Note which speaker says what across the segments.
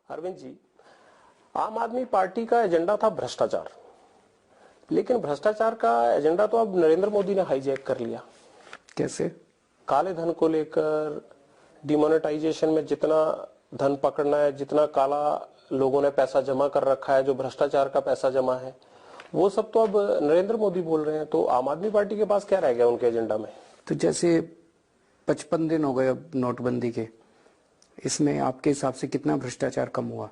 Speaker 1: अरविंद जी, आम आदमी पार्टी का एजेंडा था भ्रष्टाचार, लेकिन भ्रष्टाचार का एजेंडा तो अब नरेंद्र मोदी ने हाईजैक कर लिया।
Speaker 2: कैसे?
Speaker 1: काले धन को लेकर डिमोनेटाइजेशन में जितना धन पकड़ना है, जितना काला लोगों ने पैसा जमा कर रखा है, जो भ्रष्टाचार का पैसा जमा है, वो सब तो अब नरेंद्र मोदी बोल रहे हैं। तो आम आदमी पार्टी के पास क्या रह गया उनके एजेंडा में?
Speaker 2: तो जैसे 55 दिन हो गए अब नोटबंदी के, इसमें आपके हिसाब से कितना भ्रष्टाचार कम हुआ?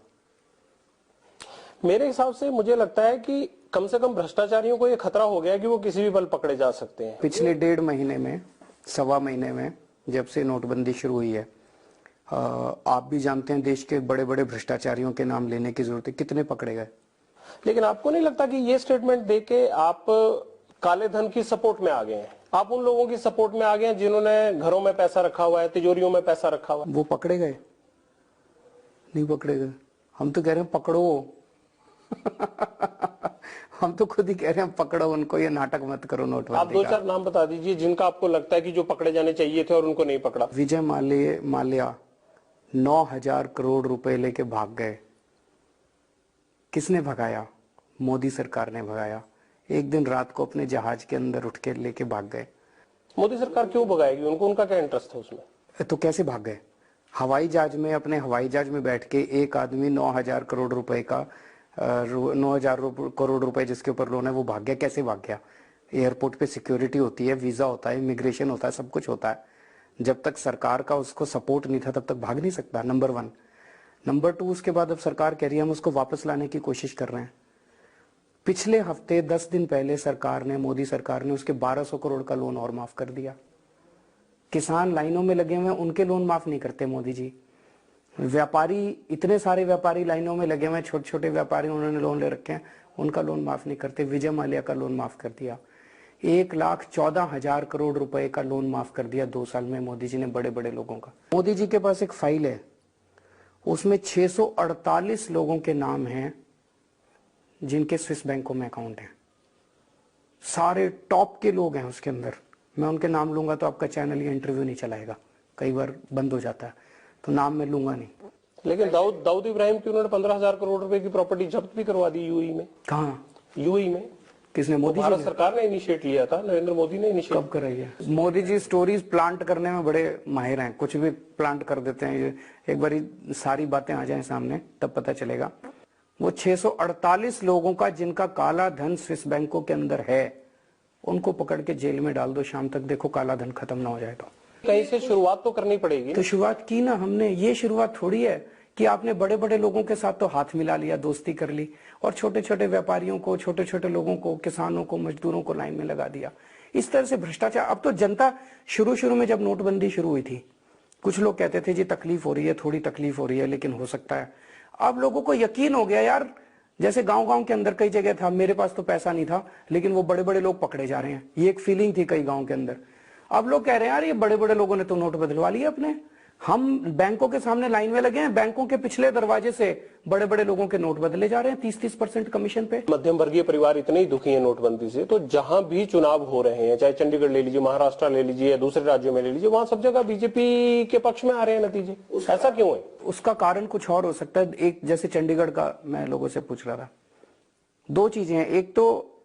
Speaker 1: मेरे हिसाब से मुझे लगता है कि कम से कम भ्रष्टाचारियों को ये खतरा हो गया कि वो किसी भी पल पकड़े जा सकते हैं।
Speaker 2: पिछले 1.5 महीने में, सवा महीने में, जब से नोटबंदी शुरू हुई है, आप भी जानते हैं देश के बड़े बड़े भ्रष्टाचारियों के नाम लेने की जरूरत है, कितने पकड़े गए?
Speaker 1: लेकिन आपको नहीं लगता कि ये स्टेटमेंट देके आप काले धन की सपोर्ट में आ गए हैं? आप उन लोगों की सपोर्ट में आ गए हैं जिन्होंने घरों में पैसा रखा हुआ है, तिजोरियों में पैसा रखा हुआ है।
Speaker 2: वो पकड़े गए? नहीं पकड़े गए। हम तो कह रहे हैं पकड़ो। हम तो खुद ही कह रहे हैं पकड़ो उनको, ये नाटक मत करो नोटबंदी।
Speaker 1: आप 2-4 नाम बता दीजिए जिनका आपको लगता है कि जो पकड़े जाने चाहिए थे और उनको नहीं पकड़ा।
Speaker 2: विजय माल्या 9,000 करोड़ रुपए लेके भाग गए। किसने भगाया? मोदी सरकार ने भगाया। एक दिन रात को अपने जहाज के अंदर उठ के लेके भाग गए। मोदी
Speaker 1: सरकार क्यों भगाएगी उनको? उनका क्या इंटरेस्ट था उसमें?
Speaker 2: तो कैसे भाग गए? हवाई जहाज में, अपने हवाई जहाज में बैठ के एक आदमी 9,000 करोड़ रुपए का 9,000 करोड़ रुपए जिसके ऊपर लोन है वो भाग गया। कैसे भाग गया? एयरपोर्ट पे सिक्योरिटी होती है, वीजा होता है, इमिग्रेशन होता है, सब कुछ होता है। जब तक सरकार का उसको सपोर्ट नहीं था तब तक भाग नहीं सकता, नंबर 1। नंबर 2, उसके बाद अब सरकार कह रही है हम उसको वापस लाने की कोशिश कर रहे हैं। पिछले हफ्ते 10 दिन पहले सरकार ने, मोदी सरकार ने उसके 1200 करोड़ का लोन और माफ कर दिया। किसान लाइनों में लगे हुए हैं, उनके लोन माफ नहीं करते मोदी जी। व्यापारी, इतने सारे व्यापारी लाइनों में लगे हुए हैं, छोटे छोटे व्यापारी, उन्होंने लोन ले रखे हैं, उनका लोन माफ नहीं करते। विजय माल्या का लोन माफ कर दिया। 1,14,000 करोड़ रुपए का लोन माफ कर दिया 2 साल में मोदी जी ने, बड़े बड़े लोगों का। मोदी जी के पास एक फाइल है, उसमें 648 लोगों के नाम हैं जिनके स्विस बैंकों में अकाउंट है। सारे टॉप के लोग हैं उसके अंदर। मैं उनके नाम लूंगा तो आपका चैनल ये इंटरव्यू नहीं चलाएगा, कई बार बंद हो जाता है, तो नाम मैं लूंगा नहीं।
Speaker 1: लेकिन दाऊद इब्राहिम की उन्होंने 15,000 करोड़ रुपए की प्रॉपर्टी जब्त भी करवा दी यूएई में।
Speaker 2: कहाँ?
Speaker 1: यूएई में।
Speaker 2: किसने? मोदी जी?
Speaker 1: भारत सरकार ने इनिशिएट लिया था, नरेंद्र मोदी ने इनिशिएट।
Speaker 2: कब कराई है? मोदी जी स्टोरीज प्लांट करने में बड़े माहिर हैं, कुछ भी प्लांट कर देते हैं। एक बारी सारी बातें आ जाएं सामने तब पता चलेगा। वो 648 लोगों का जिनका काला धन स्विस बैंकों के अंदर है, उनको पकड़ के जेल में डाल दो, शाम तक देखो काला धन खत्म ना हो जाए। तो
Speaker 1: कहीं से शुरुआत तो करनी पड़ेगी।
Speaker 2: तो शुरुआत की ना हमने। ये शुरुआत थोड़ी है कि आपने बड़े बड़े लोगों के साथ तो हाथ मिला लिया, दोस्ती कर ली, और छोटे छोटे व्यापारियों को, छोटे छोटे लोगों को, किसानों को, मजदूरों को लाइन में लगा दिया। इस तरह से भ्रष्टाचार। अब तो जनता, शुरू में जब नोटबंदी शुरू हुई थी, कुछ लोग कहते थे जी तकलीफ हो रही है, थोड़ी तकलीफ हो रही है, लेकिन हो सकता है। अब लोगों को यकीन हो गया यार, जैसे गांव के अंदर कई जगह था, मेरे पास तो पैसा नहीं था लेकिन वो बड़े बड़े लोग पकड़े जा रहे हैं, ये एक फीलिंग थी कई गांव के अंदर। अब लोग कह रहे हैं यार ये बड़े बड़े लोगों ने तो नोट बदलवा लिए अपने, हम बैंकों के सामने लाइन में लगे हैं, बैंकों के पिछले दरवाजे से बड़े बड़े लोगों के नोट बदले जा रहे हैं 30-30% कमीशन पे।
Speaker 1: मध्यम वर्गीय परिवार इतने ही दुखी हैं नोटबंदी से, तो जहां भी चुनाव हो रहे हैं, चाहे चंडीगढ़ ले लीजिए, महाराष्ट्र ले लीजिए या दूसरे राज्यों में ले लीजिए, वहां सब जगह बीजेपी के पक्ष में आ रहे हैं नतीजे। ऐसा क्यों है?
Speaker 2: उसका कारण कुछ और हो सकता है। एक, जैसे चंडीगढ़ का मैं लोगों से पूछ रहा था, 2 चीजें हैं। एक तो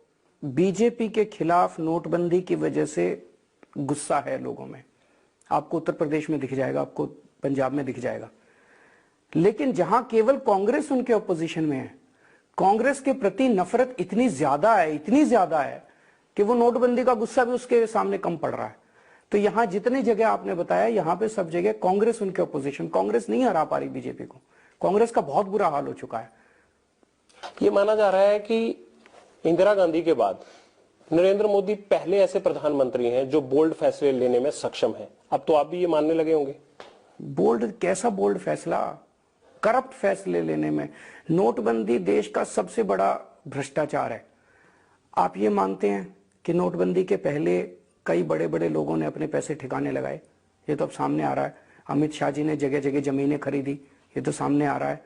Speaker 2: बीजेपी के खिलाफ नोटबंदी की वजह से गुस्सा है लोगों में, आपको उत्तर प्रदेश में दिख जाएगा, आपको पंजाब में दिख जाएगा। लेकिन जहां केवल कांग्रेस उनके ऑपोजिशन में है, कांग्रेस के प्रति नफरत इतनी ज्यादा है कि वो नोटबंदी का गुस्सा भी उसके सामने कम पड़ रहा है। तो यहां जितनी जगह आपने बताया, यहां पे सब जगह कांग्रेस उनके ऑपोजिशन, कांग्रेस नहीं हरा पा रही बीजेपी को। कांग्रेस का बहुत बुरा हाल हो चुका है।
Speaker 1: ये माना जा रहा है कि इंदिरा गांधी के बाद नरेंद्र मोदी पहले ऐसे प्रधानमंत्री हैं जो बोल्ड फैसले लेने में सक्षम हैं। अब तो आप भी ये मानने लगे होंगे।
Speaker 2: बोल्ड? कैसा बोल्ड फैसला? करप्ट फैसले लेने में। नोटबंदी देश का सबसे बड़ा भ्रष्टाचार है। आप ये मानते हैं कि नोटबंदी के पहले कई बड़े बड़े लोगों ने अपने पैसे ठिकाने लगाए? ये तो अब सामने आ रहा है। अमित शाह जी ने जगह जगह जमीनें खरीदी, ये तो सामने आ रहा है।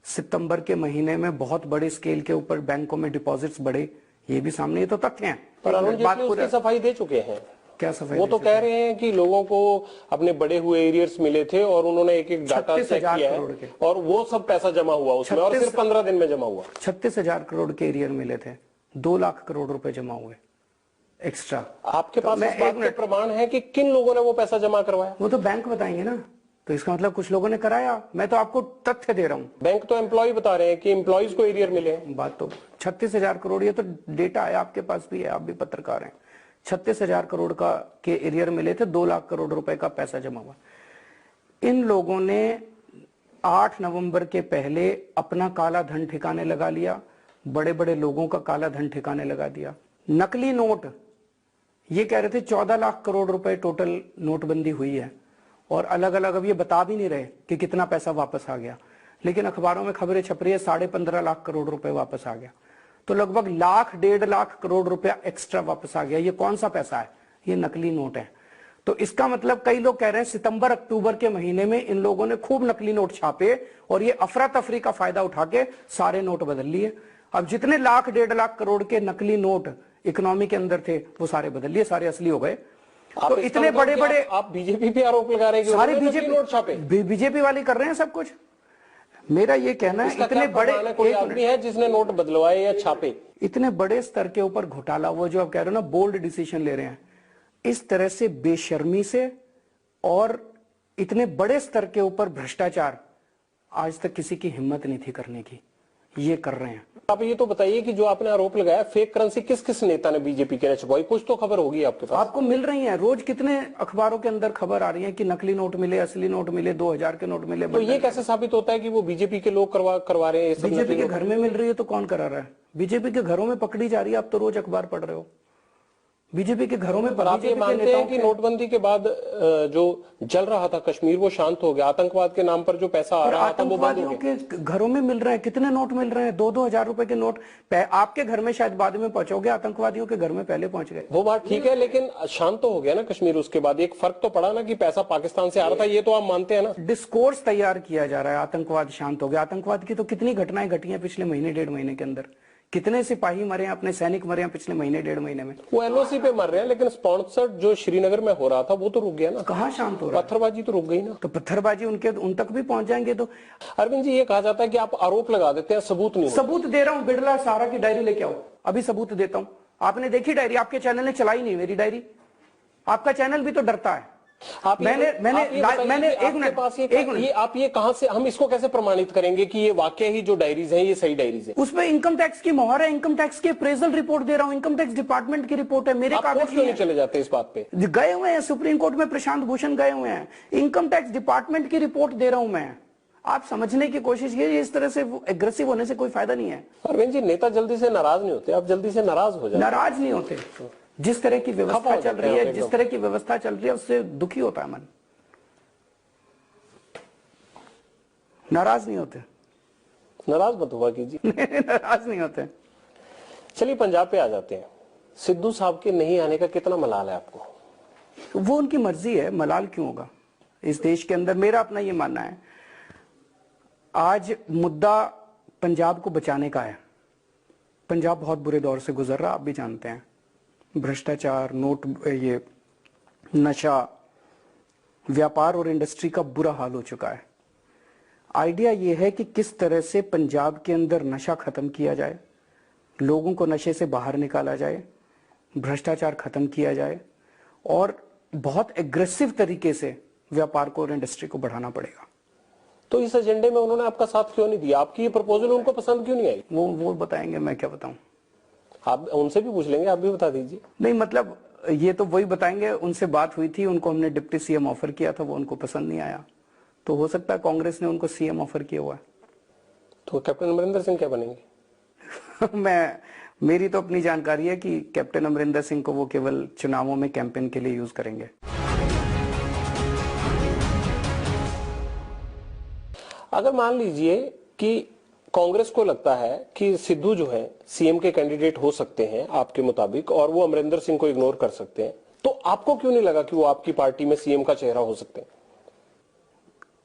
Speaker 2: सितंबर के महीने में बहुत बड़े स्केल के ऊपर बैंकों में डिपॉजिट्स बढ़े, ये भी सामने, ये तो तथ्य हैं।
Speaker 1: पर अरुण जेटली उसकी सफाई दे चुके हैं।
Speaker 2: क्या सफाई?
Speaker 1: वो तो कह रहे हैं कि लोगों को अपने बड़े हुए एरियर्स मिले थे और उन्होंने एक एक डाटा चेक किया है और वो सब पैसा जमा हुआ उसमें और सिर्फ 15 दिन में जमा हुआ।
Speaker 2: 36,000 करोड़ के एरियर मिले थे, 2 लाख करोड़ रुपए जमा हुए एक्स्ट्रा।
Speaker 1: आपके पास इस बात के प्रमाण है कि किन लोगों ने वो पैसा जमा करवाया?
Speaker 2: वो तो बैंक बताएंगे ना, तो इसका मतलब कुछ लोगों ने कराया। मैं तो आपको तथ्य दे रहा हूँ।
Speaker 1: बैंक तो एम्प्लॉय बता रहे हैं कि एम्प्लॉयज को एरियर मिले।
Speaker 2: बात तो 36,000 करोड़, ये तो डेटा है, आपके पास भी है, आप भी पत्रकार हैं। 36,000 करोड़ का के एरियर मिले थे, 2 लाख करोड़ रुपए का पैसा जमा हुआ। इन लोगों ने 8 नवंबर के पहले अपना काला धन ठिकाने लगा लिया, बड़े बड़े लोगों का काला धन ठिकाने लगा दिया। नकली नोट, ये कह रहे थे 14 लाख करोड़ रुपए टोटल नोटबंदी हुई है और अलग अलग अब ये बता भी नहीं रहे कि कितना पैसा वापस आ गया, लेकिन अखबारों में खबरें छप रही है 15.5 लाख करोड़ रुपए वापस आ गया। तो लगभग 1.5 लाख करोड़ रुपया एक्स्ट्रा वापस आ गया। ये कौन सा पैसा है? ये नकली नोट है। तो इसका मतलब कई लोग कह रहे हैं सितंबर अक्टूबर के महीने में इन लोगों ने खूब नकली नोट छापे और ये अफरा तफरी का फायदा उठा के सारे नोट बदल लिए। अब जितने 1.5 लाख करोड़ के नकली नोट इकोनॉमी के अंदर थे वो सारे बदल लिए, सारे असली हो गए। तो इतने बड़े बड़े
Speaker 1: आप बीजेपी पे आरोप लगा रहे हैं कि
Speaker 2: सारे
Speaker 1: बीजेपी
Speaker 2: वाले कर रहे हैं सब कुछ। मेरा ये कहना है इतने बड़े
Speaker 1: कोई आदमी है जिसने नोट बदलवाए या छापे?
Speaker 2: इतने बड़े स्तर के ऊपर घोटाला, वो जो आप कह रहे हो ना बोल्ड डिसीजन ले रहे हैं, इस तरह से बेशर्मी से और इतने बड़े स्तर के ऊपर भ्रष्टाचार आज तक किसी की हिम्मत नहीं थी करने की, ये कर रहे हैं।
Speaker 1: आप ये तो बताइए कि जो आपने आरोप लगाया फेक करेंसी किस किस नेता ने बीजेपी के ने छुपाई? कुछ तो खबर होगी आपके पास।
Speaker 2: आपको मिल रही है रोज, कितने अखबारों के अंदर खबर आ रही है कि नकली नोट मिले, असली नोट मिले, 2000 के नोट मिले।
Speaker 1: तो ये कैसे साबित होता है कि वो बीजेपी के लोग करवा रहे हैं?
Speaker 2: बीजेपी के घर में मिल रही है तो कौन करा रहा है? बीजेपी के घरों में पकड़ी जा रही है। आप तो रोज अखबार पढ़ रहे हो, बीजेपी के घरों में।
Speaker 1: पर आप ये मानते हैं कि नोटबंदी के बाद जो जल रहा था कश्मीर वो शांत हो गया? आतंकवाद के नाम पर जो पैसा आ रहा था वो बंद हो गया?
Speaker 2: के घरों में मिल रहे हैं, कितने नोट मिल रहे हैं? 2-2 हजार रुपए के नोट। आपके घर में शायद बाद में पहुंचोगे, आतंकवादियों के घर में पहले पहुंच गए।
Speaker 1: वो बात ठीक है, लेकिन शांत तो हो गया ना कश्मीर। उसके बाद एक फर्क तो पड़ा ना कि पैसा पाकिस्तान से आ रहा था, ये तो आप मानते हैं ना?
Speaker 2: डिस्कोर्स तैयार किया जा रहा है आतंकवाद शांत हो गया। आतंकवाद की तो कितनी घटनाएं घटी हैं पिछले महीने 1.5 महीने के अंदर। कितने सिपाही मरे हैं, अपने सैनिक मरे हैं पिछले महीने 1.5 महीने में।
Speaker 1: वो एलओसी पे मर रहे हैं, लेकिन स्पॉन्सर्ड जो श्रीनगर में हो रहा था वो तो रुक गया ना।
Speaker 2: कहाँ शांत हो रहा है?
Speaker 1: पत्थरबाजी तो रुक गई ना।
Speaker 2: तो पत्थरबाजी उन तक भी पहुंच जाएंगे तो।
Speaker 1: अरविंद जी, ये कहा जाता है कि आप आरोप लगा देते हैं, सबूत नहीं।
Speaker 2: सबूत दे रहा हूँ, बिड़ला सारा की डायरी लेके आओ, अभी सबूत देता हूँ। आपने देखी डायरी? आपके चैनल ने चलाई नहीं मेरी डायरी। आपका चैनल भी तो डरता है। मैंने एक मिनट,
Speaker 1: आप ये कहां से, हम इसको कैसे प्रमाणित करेंगे कि ये वाकई ही जो डायरीज हैं ये सही डायरीज हैं?
Speaker 2: उसमें इनकम टैक्स की मोहर है, इनकम टैक्स की अप्रेजल रिपोर्ट दे रहा हूं, इनकम टैक्स डिपार्टमेंट की रिपोर्ट है, मेरे कागज
Speaker 1: क्यों नहीं चले जाते इस बात पे?
Speaker 2: गए हुए हैं सुप्रीम कोर्ट में, प्रशांत भूषण गए हुए हैं, इनकम टैक्स डिपार्टमेंट की रिपोर्ट दे रहा हूं मैं। आप समझने की कोशिश कीजिए, इस तरह से एग्रेसिव होने से कोई फायदा नहीं है।
Speaker 1: अरविंद जी, नेता जल्दी से नाराज नहीं होते, आप जल्दी से नाराज हो जाते?
Speaker 2: नाराज नहीं होते, जिस तरह की व्यवस्था चल रही है, जिस तरह की व्यवस्था चल रही है उससे दुखी होता है मन। नाराज नहीं होते।
Speaker 1: नाराज मत हुआ कीजिए।
Speaker 2: नाराज नहीं होते।
Speaker 1: चलिए पंजाब पे आ जाते हैं। सिद्धू साहब के नहीं आने का कितना मलाल है आपको?
Speaker 2: वो उनकी मर्जी है, मलाल क्यों होगा इस देश के अंदर? मेरा अपना ये मानना है, आज मुद्दा पंजाब को बचाने का है। पंजाब बहुत बुरे दौर से गुजर रहा, आप भी जानते हैं। भ्रष्टाचार, नोट, ये नशा, व्यापार और इंडस्ट्री का बुरा हाल हो चुका है। आइडिया यह है कि किस तरह से पंजाब के अंदर नशा खत्म किया जाए, लोगों को नशे से बाहर निकाला जाए, भ्रष्टाचार खत्म किया जाए और बहुत एग्रेसिव तरीके से व्यापार को और इंडस्ट्री को बढ़ाना पड़ेगा।
Speaker 1: तो इस एजेंडे में उन्होंने आपका साथ क्यों नहीं दिया? आपकी ये प्रपोजल उनको पसंद क्यों नहीं आई?
Speaker 2: वो बताएंगे, मैं क्या बताऊं?
Speaker 1: आप उनसे भी पूछ लेंगे, आप भी बता दीजिए।
Speaker 2: नहीं, मतलब ये तो वही बताएंगे। उनसे बात हुई थी, उनको हमने डिप्टी सीएम ऑफर किया था, वो उनको पसंद नहीं आया। तो हो सकता है कांग्रेस ने उनको सीएम ऑफर किया हुआ है।
Speaker 1: तो कैप्टन अमरिंदर सिंह क्या बनेंगे?
Speaker 2: मेरी तो अपनी जानकारी है कि कैप्टन अमरिंदर सिंह को वो केवल चुनावों में कैंपेन के लिए यूज करेंगे।
Speaker 1: अगर मान लीजिए कि कांग्रेस को लगता है कि सिद्धू जो है सीएम के कैंडिडेट हो सकते हैं आपके मुताबिक, और वो अमरिंदर सिंह को इग्नोर कर सकते हैं, तो आपको क्यों नहीं लगा कि वो आपकी पार्टी में सीएम का चेहरा हो सकते हैं?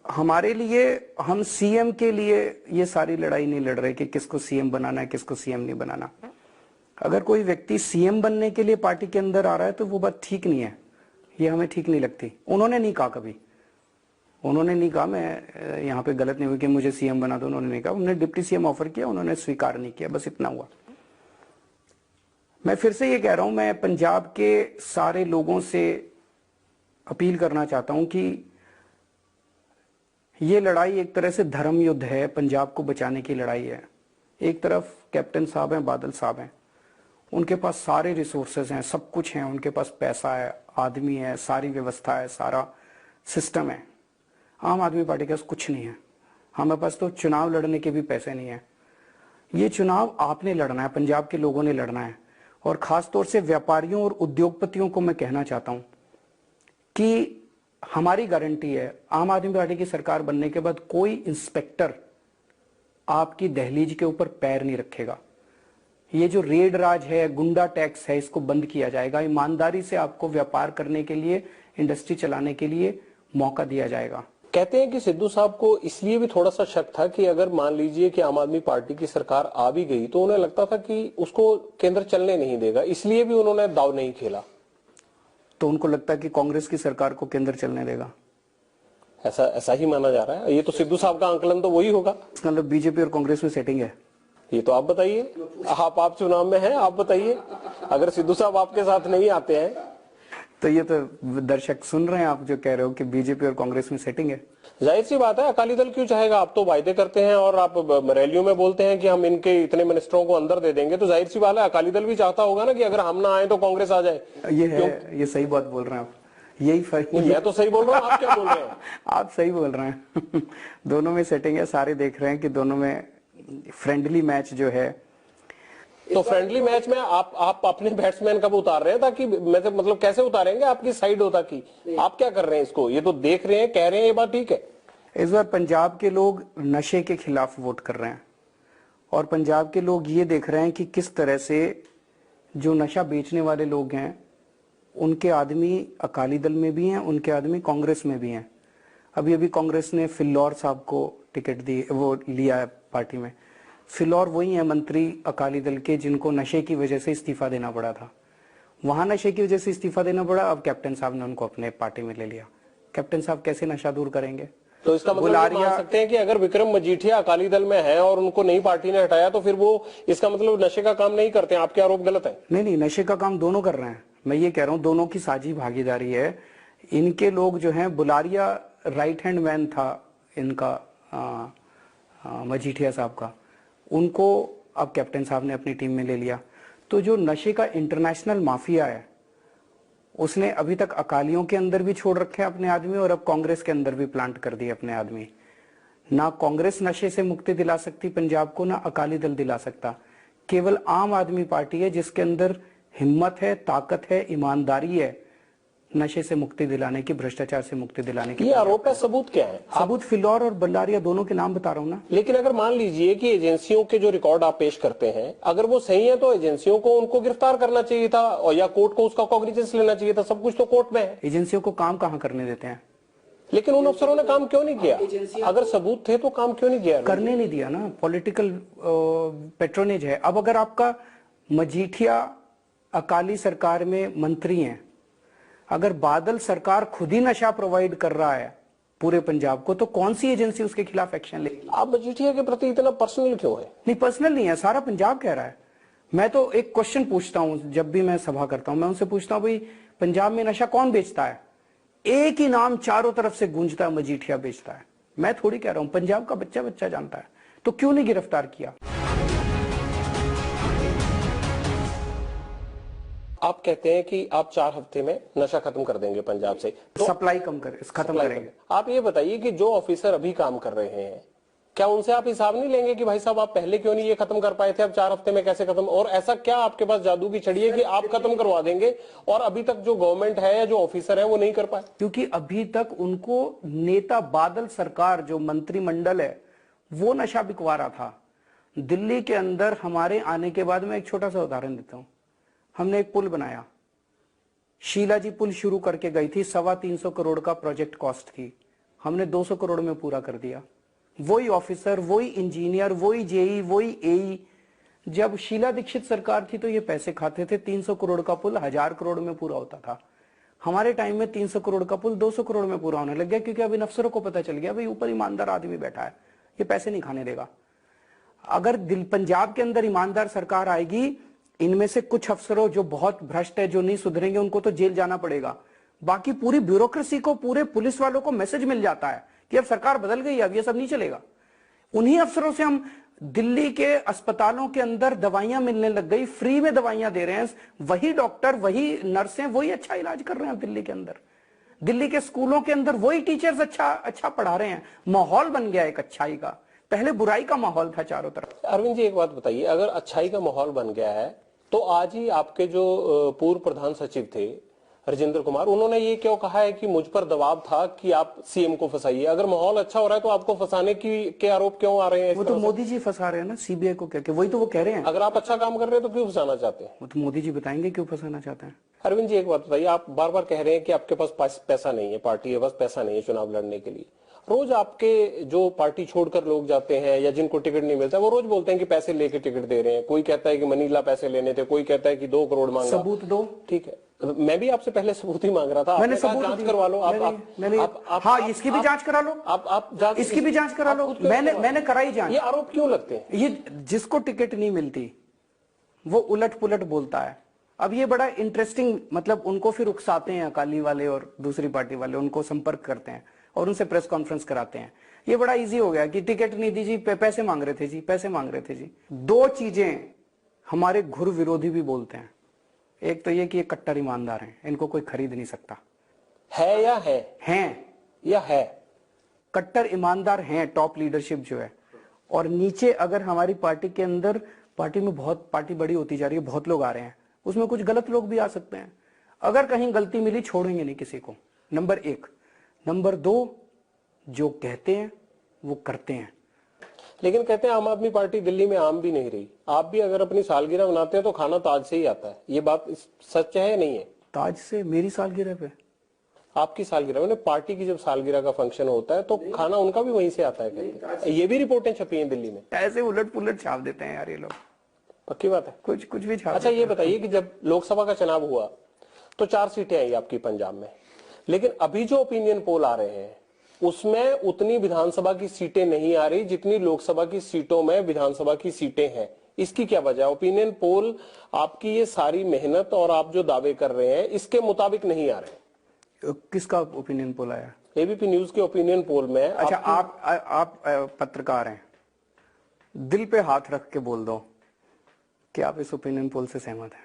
Speaker 2: हमारे लिए, हम सीएम के लिए ये सारी लड़ाई नहीं लड़ रहे कि किसको सीएम बनाना है, किसको सीएम नहीं बनाना। अगर कोई व्यक्ति सीएम बनने के लिए पार्टी के अंदर आ रहा है तो वो बात ठीक नहीं है। ये हमें ठीक नहीं लगती। उन्होंने नहीं कहा कभी, उन्होंने नहीं कहा, मैं यहाँ पे गलत नहीं हुई कि मुझे सीएम बना दो, उन्होंने नहीं कहा। उन्होंने डिप्टी सीएम ऑफर किया, उन्होंने स्वीकार नहीं किया, बस इतना हुआ। मैं फिर से ये कह रहा हूं, मैं पंजाब के सारे लोगों से अपील करना चाहता हूं कि ये लड़ाई एक तरह से धर्म युद्ध है, पंजाब को बचाने की लड़ाई है। एक तरफ कैप्टन साहब हैं, बादल साहब हैं, उनके पास सारे रिसोर्सेज हैं, सब कुछ है, उनके पास पैसा है, आदमी है, सारी व्यवस्था है, सारा सिस्टम है। आम आदमी पार्टी के पास कुछ नहीं है। हमारे पास तो चुनाव लड़ने के भी पैसे नहीं है। ये चुनाव आपने लड़ना है, पंजाब के लोगों ने लड़ना है। और खासतौर से व्यापारियों और उद्योगपतियों को मैं कहना चाहता हूं कि हमारी गारंटी है, आम आदमी पार्टी की सरकार बनने के बाद कोई इंस्पेक्टर आपकी दहलीज के ऊपर पैर नहीं रखेगा। ये जो रेड राज है, गुंडा टैक्स है, इसको बंद किया जाएगा। ईमानदारी से आपको व्यापार करने के लिए, इंडस्ट्री चलाने के लिए मौका दिया जाएगा।
Speaker 1: कहते हैं कि सिद्धू साहब को इसलिए भी थोड़ा सा शक था कि अगर मान लीजिए कि आम आदमी पार्टी की सरकार आ भी गई तो उन्हें लगता था कि उसको केंद्र चलने नहीं देगा, इसलिए भी उन्होंने दाव नहीं खेला।
Speaker 2: तो उनको लगता है कि कांग्रेस की सरकार को केंद्र चलने देगा,
Speaker 1: ऐसा ही माना जा रहा है। ये तो सिद्धू साहब का आंकलन तो वही होगा।
Speaker 2: मतलब बीजेपी और कांग्रेस में सेटिंग है।
Speaker 1: ये तो आप बताइए, आप चुनाव में हैं, आप बताइए। अगर सिद्धू साहब आपके साथ नहीं आते हैं
Speaker 2: तो ये तो दर्शक सुन रहे हैं, आप जो कह रहे हो कि बीजेपी और कांग्रेस में सेटिंग है।
Speaker 1: जाहिर सी बात है, अकाली दल क्यों चाहेगा? आप तो वायदे करते हैं और आप रैलियों में बोलते हैं कि हम इनके इतने मिनिस्टरों को अंदर दे देंगे, तो जाहिर सी बात है अकाली दल भी चाहता होगा ना कि अगर हम ना आए तो कांग्रेस आ जाए।
Speaker 2: ये सही बात बोल रहे हैं आप, यही फर्क।
Speaker 1: मैं तो सही बोल रहा हूँ, आप क्या बोल रहे हैं?
Speaker 2: आप सही बोल रहे हैं। दोनों में सेटिंग है, सारे देख रहे हैं कि दोनों में फ्रेंडली मैच जो है।
Speaker 1: तो फ्रेंडली मैच में आप अपने बैट्समैन कब उतार रहे हैं, ताकि मतलब कैसे उतारेंगे? आपकी साइड होता कि आप क्या कर रहे हैं इसको? ये तो देख रहे हैं, कह रहे हैं, ये बात ठीक है।
Speaker 2: इस बार पंजाब के लोग नशे के खिलाफ वोट कर रहे हैं और पंजाब के लोग ये देख रहे हैं कि किस तरह से जो नशा बेचने वाले लोग हैं, उनके आदमी अकाली दल में भी हैं, उनके आदमी कांग्रेस में भी हैं। अभी कांग्रेस ने फिल्लौर साहब को टिकट दी, वो लिया है पार्टी में। फिलौर वही है मंत्री अकाली दल के जिनको नशे की वजह से इस्तीफा देना पड़ा था। वहां नशे की वजह से इस्तीफा देना पड़ा, अब कैप्टन साहब ने उनको अपने पार्टी में ले लिया। कैप्टन साहब कैसे नशा दूर करेंगे?
Speaker 1: तो इसका मतलब ये मान सकते हैं कि अगर विक्रम मजीठिया अकाली दल में है और उनको नई पार्टी ने हटाया तो फिर वो, इसका मतलब नशे का काम नहीं करते हैं? आपके आरोप गलत है?
Speaker 2: नहीं, नशे का काम दोनों कर रहे हैं। मैं ये कह रहा हूँ दोनों की साझी भागीदारी है। इनके लोग जो है, बुलारिया राइट हैंड मैन था इनका, मजीठिया साहब का, उनको अब कैप्टन साहब ने अपनी टीम में ले लिया। तो जो नशे का इंटरनेशनल माफिया है, उसने अभी तक अकालियों के अंदर भी छोड़ रखे हैं अपने आदमी और अब कांग्रेस के अंदर भी प्लांट कर दिए अपने आदमी। ना कांग्रेस नशे से मुक्ति दिला सकती पंजाब को, ना अकाली दल दिला सकता। केवल आम आदमी पार्टी है जिसके अंदर हिम्मत है, ताकत है, ईमानदारी है नशे से मुक्ति दिलाने की, भ्रष्टाचार से मुक्ति दिलाने की।
Speaker 1: ये आरोप है, सबूत क्या है?
Speaker 2: सबूत फिलौर और बल्लारिया दोनों के नाम बता रहा हूं ना।
Speaker 1: लेकिन अगर मान लीजिए कि एजेंसियों के जो रिकॉर्ड आप पेश करते हैं अगर वो सही है तो एजेंसियों को उनको गिरफ्तार करना चाहिए था और या कोर्ट को उसका कॉग्निजेंस लेना चाहिए था। सब कुछ तो कोर्ट में है।
Speaker 2: एजेंसियों को काम कहां करने देते हैं?
Speaker 1: लेकिन उन अफसरों ने काम क्यों नहीं किया? अगर सबूत थे तो काम क्यों नहीं किया?
Speaker 2: करने नहीं दिया ना, पॉलिटिकल पेट्रोनेज है। अब अगर आपका मजीठिया अकाली सरकार में मंत्री हैं, अगर बादल सरकार खुद ही नशा प्रोवाइड कर रहा है पूरे पंजाब को, तो कौन सी एजेंसी उसके खिलाफ एक्शन लेगी?
Speaker 1: आप मजीठिया के प्रति इतना पर्सनल क्यों है?
Speaker 2: नहीं, पर्सनल नहीं है, सारा पंजाब कह रहा है। मैं तो एक क्वेश्चन पूछता हूं, जब भी मैं सभा करता हूं मैं उनसे पूछता हूं, भाई पंजाब में नशा कौन बेचता है? एक ही नाम चारों तरफ से गूंजता है, मजीठिया बेचता है। मैं थोड़ी कह रहा हूं, पंजाब का बच्चा बच्चा जानता है। तो क्यों नहीं गिरफ्तार किया?
Speaker 1: आप कहते हैं कि आप 4 हफ्ते में नशा खत्म कर देंगे पंजाब से, तो
Speaker 2: सप्लाई खत्म करेंगे।
Speaker 1: आप ये बताइए कि जो ऑफिसर अभी काम कर रहे हैं, क्या उनसे आप हिसाब नहीं लेंगे कि भाई साहब आप पहले क्यों नहीं ये खत्म कर पाए थे, अब 4 हफ्ते में कैसे खत्म? और ऐसा क्या आपके पास जादू की छड़ी है कि आप खत्म करवा देंगे और अभी तक जो गवर्नमेंट है या जो ऑफिसर है वो नहीं कर पाए?
Speaker 2: क्योंकि अभी तक उनको नेता बादल सरकार, जो मंत्रिमंडल है, वो नशा बिकवा रहा था। दिल्ली के अंदर हमारे आने के बाद, मैं एक छोटा सा उदाहरण देता हूं, हमने एक पुल बनाया, शीला जी पुल शुरू करके गई थी, 325 करोड़ का प्रोजेक्ट कॉस्ट थी, हमने 200 करोड़ में पूरा कर दिया। वही ऑफिसर, वही इंजीनियर, वही जेई, वही एई। जब शीला दीक्षित सरकार थी तो ये पैसे खाते थे, 300 करोड़ का पुल 1000 करोड़ में पूरा होता था। हमारे टाइम में 300 करोड़ का पुल 200 करोड़ में पूरा होने लग गया, क्योंकि अब इन अफसरों को पता चल गया भाई ऊपर ईमानदार आदमी बैठा है, ये पैसे नहीं खाने देगा। अगर पंजाब के अंदर ईमानदार सरकार आएगी, इनमें से कुछ अफसरों जो बहुत भ्रष्ट है, जो नहीं सुधरेंगे, उनको तो जेल जाना पड़ेगा। बाकी पूरी ब्यूरोक्रेसी को, पूरे पुलिस वालों को मैसेज मिल जाता है कि अब सरकार बदल गई, अब ये सब नहीं चलेगा। उन्हीं अफसरों से हम दिल्ली के अस्पतालों के अंदर दवाइयां मिलने लग गई, फ्री में दवाइयां दे रहे हैं, वही डॉक्टर, वही नर्सें, वही अच्छा इलाज कर रहे हैं दिल्ली के अंदर। दिल्ली के स्कूलों के अंदर वही टीचर्स अच्छा पढ़ा रहे हैं। माहौल बन गया एक अच्छाई का, पहले बुराई का माहौल था चारों तरफ।
Speaker 1: अरविंद जी, एक बात बताइए, अगर अच्छाई का माहौल बन गया है तो आज ही आपके जो पूर्व प्रधान सचिव थे राजेंद्र कुमार, उन्होंने ये क्यों कहा है कि मुझ पर दबाव था कि आप सीएम को फंसाइए? अगर माहौल अच्छा हो रहा है तो आपको फंसाने के आरोप क्यों आ रहे हैं?
Speaker 2: वो तो मोदी जी फंसा रहे हैं ना सीबीआई को, क्या वही तो वो कह रहे हैं।
Speaker 1: अगर आप अच्छा काम कर रहे हैं तो क्यों फंसाना चाहते हैं?
Speaker 2: वो तो मोदी जी बताएंगे क्यों फंसाना चाहते हैं।
Speaker 1: अरविंद जी, एक बात बताइए, आप बार बार कह रहे हैं कि आपके पास पैसा नहीं है, पार्टी के पास पैसा नहीं है चुनाव लड़ने के लिए। रोज आपके जो पार्टी छोड़कर लोग जाते हैं या जिनको टिकट नहीं मिलता, वो रोज बोलते हैं कि पैसे लेके टिकट दे रहे हैं। कोई कहता है कि मनीला पैसे लेने थे, कोई कहता है कि 2 करोड़ मांगा।
Speaker 2: सबूत दो।
Speaker 1: ठीक है, मैं भी आपसे पहले सबूत ही मांग रहा था।
Speaker 2: मैंने सबूत
Speaker 1: जांच करवा लो।
Speaker 2: हाँ, इसकी भी जांच करा लो।
Speaker 1: आप जांच,
Speaker 2: इसकी भी जांच करा लो। मैंने कराई जांच।
Speaker 1: ये आरोप क्यों लगते हैं?
Speaker 2: ये जिसको टिकट नहीं मिलती वो उलट पुलट बोलता है। अब ये बड़ा इंटरेस्टिंग, मतलब उनको फिर उकसाते हैं अकाली वाले और दूसरी पार्टी वाले, उनको संपर्क करते हैं और उनसे प्रेस कॉन्फ्रेंस कराते हैं। ये बड़ा इजी हो गया कि टिकट नहीं दी जी, पैसे मांग रहे थे जी, पैसे मांग रहे थे जी। 2 चीजें हमारे घुर विरोधी भी बोलते हैं। एक तो ये कि ये कट्टर ईमानदार हैं, इनको कोई खरीद नहीं सकता।
Speaker 1: है या है?
Speaker 2: हैं
Speaker 1: या है?
Speaker 2: कट्टर ईमानदार हैं टॉप लीडरशिप जो है। और नीचे अगर हमारी पार्टी के अंदर, पार्टी में बहुत, पार्टी बड़ी होती जा रही है, बहुत लोग आ रहे हैं, उसमें कुछ गलत लोग भी आ सकते हैं। अगर कहीं गलती मिली छोड़ेंगे नहीं किसी को, नंबर 1। नंबर 2, जो कहते हैं वो करते हैं।
Speaker 1: लेकिन कहते हैं आम आदमी पार्टी दिल्ली में आम भी नहीं रही। आप भी अगर अपनी सालगिरह मनाते हैं तो खाना ताज से ही आता है, ये बात सच है या नहीं है?
Speaker 2: ताज से? मेरी सालगिरह पे?
Speaker 1: आपकी सालगिरह, मैंने पार्टी की जब सालगिरह का फंक्शन होता है तो खाना उनका भी वहीं से आता है, कहते हैं। ये भी रिपोर्टें छपी हैं दिल्ली में।
Speaker 2: ऐसे उलट पुलट छाप देते हैं यार ये लोग,
Speaker 1: पक्की बात है,
Speaker 2: कुछ भी छाप।
Speaker 1: अच्छा ये बताइए कि जब लोकसभा का चुनाव हुआ तो 4 सीटें आई आपकी पंजाब में, लेकिन अभी जो ओपिनियन पोल आ रहे हैं उसमें उतनी विधानसभा की सीटें नहीं आ रही जितनी लोकसभा की सीटों में विधानसभा की सीटें हैं। इसकी क्या वजह? ओपिनियन पोल आपकी ये सारी मेहनत और आप जो दावे कर रहे हैं इसके मुताबिक नहीं आ रहे।
Speaker 2: किसका ओपिनियन पोल आया?
Speaker 1: एबीपी न्यूज के ओपिनियन पोल में।
Speaker 2: अच्छा, आप पत्रकार हैं, दिल पे हाथ रख के बोल दो कि आप इस ओपिनियन पोल से सहमत हैं।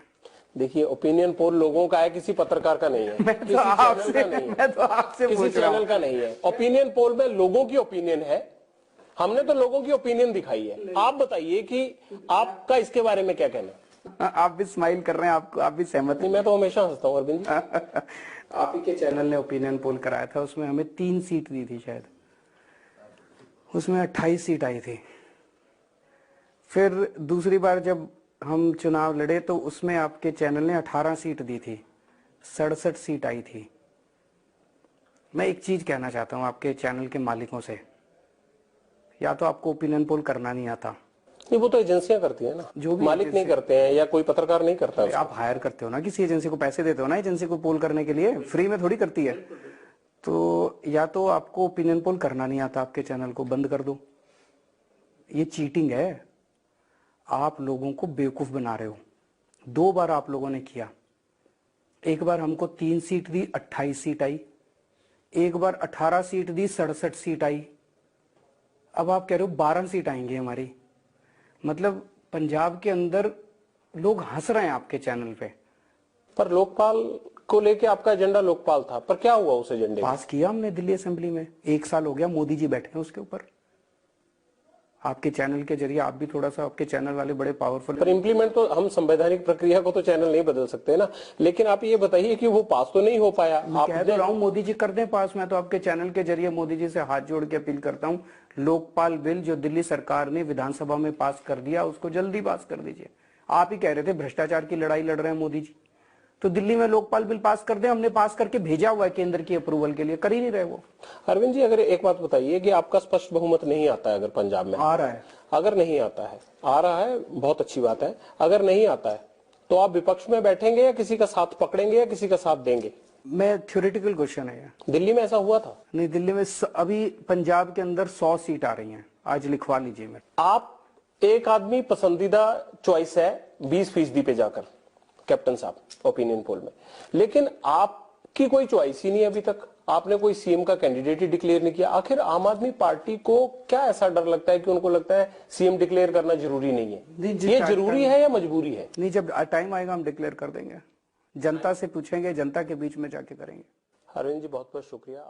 Speaker 1: देखिए, ओपिनियन पोल लोगों का है, किसी पत्रकार का नहीं है, किसी चैनल का नहीं है। ओपिनियन पोल में लोगों की ओपिनियन है, हमने तो लोगों की ओपिनियन दिखाई है। आप बताइए कि आपका इसके बारे में क्या कहना?
Speaker 2: आप भी स्माइल कर रहे हैं, आप भी सहमत हैं?
Speaker 1: मैं तो हमेशा हंसता हूँ अरविंद जी।
Speaker 2: आप ही के चैनल ने ओपिनियन पोल कराया था, उसमें हमें 3 सीट दी थी शायद, उसमें 28 सीट आई थी। फिर दूसरी बार जब हम चुनाव लड़े तो उसमें आपके चैनल ने 18 सीट दी थी, 67 सीट आई थी। मैं एक चीज कहना चाहता हूं आपके चैनल के मालिकों से, या तो आपको ओपिनियन पोल करना नहीं आता।
Speaker 1: नहीं, वो तो एजेंसियां करती है ना, जो भी मालिक नहीं करते हैं या कोई पत्रकार नहीं करता है।
Speaker 2: आप हायर करते हो ना किसी एजेंसी को, पैसे देते हो ना एजेंसी को पोल करने के लिए, फ्री में थोड़ी करती है। तो या तो आपको ओपिनियन पोल करना नहीं आता, आपके चैनल को बंद कर दो, ये चीटिंग है। आप लोगों को बेवकूफ बना रहे हो। 2 बार आप लोगों ने किया, एक बार हमको 3 सीट दी, 28 सीट आई, एक बार 18 सीट दी, 67 सीट आई। अब आप कह रहे हो 12 सीट आएंगी हमारी। मतलब पंजाब के अंदर लोग हंस रहे हैं आपके चैनल पे।
Speaker 1: पर लोकपाल को लेके आपका एजेंडा लोकपाल था, पर क्या हुआ उस एजेंडे?
Speaker 2: पास किया हमने दिल्ली असेंबली में, 1 साल हो गया, मोदी जी बैठे हैं उसके ऊपर। आपके चैनल के जरिए आप भी थोड़ा सा, आपके चैनल वाले बड़े पावरफुल।
Speaker 1: पर इम्प्लीमेंट तो हम संवैधानिक प्रक्रिया को तो चैनल नहीं बदल सकते ना। लेकिन आप ये बताइए कि वो पास तो नहीं हो पाया।
Speaker 2: आप कह तो रहा हूं मोदी जी कर दें पास। मैं तो आपके चैनल के जरिए मोदी जी से हाथ जोड़ के अपील करता हूं, लोकपाल बिल जो दिल्ली सरकार ने विधानसभा में पास कर दिया उसको जल्दी पास कर दीजिए। आप ही कह रहे थे भ्रष्टाचार की लड़ाई लड़ रहे हैं मोदी जी, तो दिल्ली में लोकपाल बिल पास कर दे। हमने पास करके भेजा हुआ है केंद्र की अप्रूवल के लिए, कर ही नहीं रहे वो।
Speaker 1: अरविंद जी, अगर एक बात बताइए कि आपका स्पष्ट बहुमत नहीं आता है, अगर पंजाब में
Speaker 2: आ रहा है,
Speaker 1: अगर नहीं आता है, आ रहा है बहुत अच्छी बात है, अगर नहीं आता है तो आप विपक्ष में बैठेंगे या किसी का साथ पकड़ेंगे या किसी का साथ देंगे?
Speaker 2: मैं थ्योरेटिकल क्वेश्चन है ये।
Speaker 1: दिल्ली में ऐसा हुआ था?
Speaker 2: नहीं, दिल्ली में अभी पंजाब के अंदर 100 सीट आ रही हैं, आज लिखवा लीजिए मेरे।
Speaker 1: आप एक आदमी पसंदीदा चॉइस है 20% पे जाकर कैप्टन साहब ओपिनियन पोल में, लेकिन आपकी कोई चॉइस ही नहीं अभी तक, आपने कोई सीएम का कैंडिडेट ही डिक्लेयर नहीं किया। आखिर आम आदमी पार्टी को क्या ऐसा डर लगता है कि उनको लगता है सीएम डिक्लेयर करना जरूरी नहीं है? ये जरूरी है या मजबूरी है?
Speaker 2: नहीं, जब टाइम आएगा हम डिक्लेयर कर देंगे, जनता से पूछेंगे, जनता के बीच में जाके करेंगे।
Speaker 1: अरविंद जी बहुत बहुत शुक्रिया।